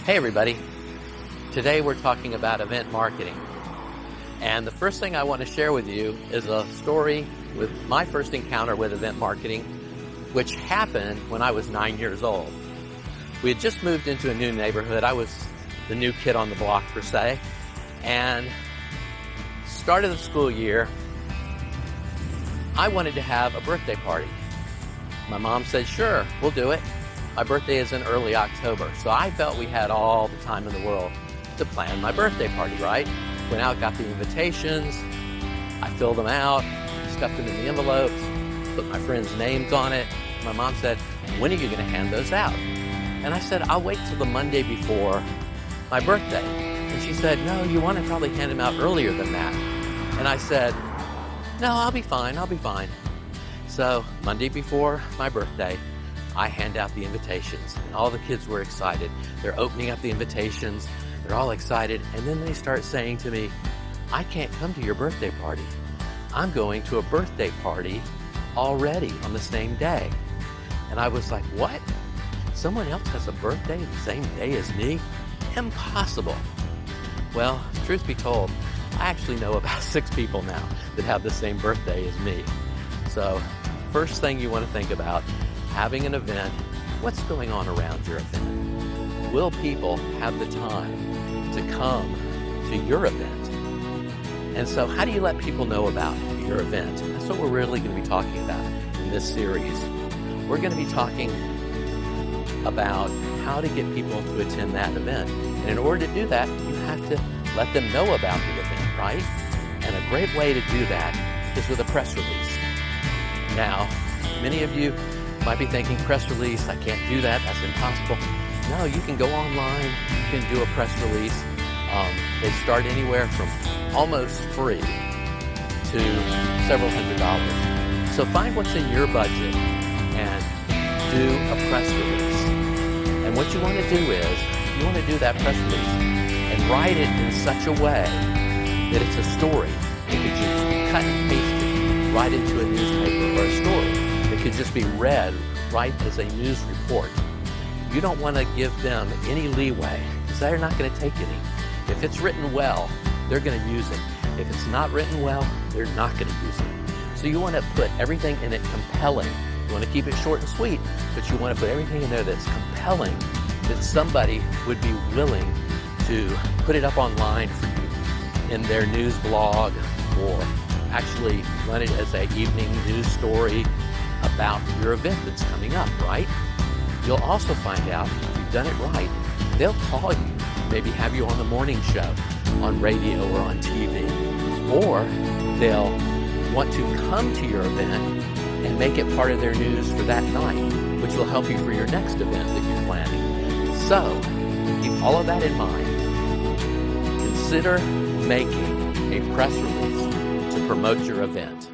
Hey everybody, today we're talking about event marketing. And the first thing I want to share with you is a story with my first encounter with event marketing, which happened when I was 9 years old. We had just moved into a new neighborhood. I was the new kid on the block per se. And start of the school year, I wanted to have a birthday party. My mom said, sure, we'll do it. My birthday is in early October, so I felt we had all the time in the world to plan my birthday party, right? Went out, got the invitations, I filled them out, stuffed them in the envelopes, put my friends' names on it. My mom said, when are you going to hand those out? And I said, I'll wait till the Monday before my birthday. And she said, no, you want to probably hand them out earlier than that. And I said, no, I'll be fine. So Monday before my birthday, I hand out the invitations, and all the kids were excited. They're opening up the invitations, they're all excited, and then they start saying to me, I can't come to your birthday party. I'm going to a birthday party already on the same day. And I was like, what? Someone else has a birthday the same day as me? Impossible. Well, truth be told, I actually know about 6 people now that have the same birthday as me. So, first thing you want to think about, having an event, what's going on around your event? Will people have the time to come to your event? And so how do you let people know about your event? That's what we're really going to be talking about in this series. We're going to be talking about how to get people to attend that event. And in order to do that, you have to let them know about the event, right? And a great way to do that is with a press release. Now, many of you might be thinking, press release, I can't do that, that's impossible. No, you can go online, you can do a press release. They start anywhere from almost free to several $100s. So find what's in your budget and do a press release. And what you want to do is, you want to do that press release and write it in such a way that it's a story. It could just be cut and pasted right into a newspaper or a story. It could just be read right as a news report. You don't want to give them any leeway because they're not going to take any. If it's written well, they're going to use it. If it's not written well, they're not going to use it. So you want to put everything in it compelling. You want to keep it short and sweet, but you want to put everything in there that's compelling, that somebody would be willing to put it up online for you in their news blog, or actually run it as an evening news story about your event that's coming up, right? You'll also find out if you've done it right, they'll call you, maybe have you on the morning show, on radio or on TV, or they'll want to come to your event and make it part of their news for that night, which will help you for your next event that you're planning. So, keep all of that in mind. Consider making a press release to promote your event.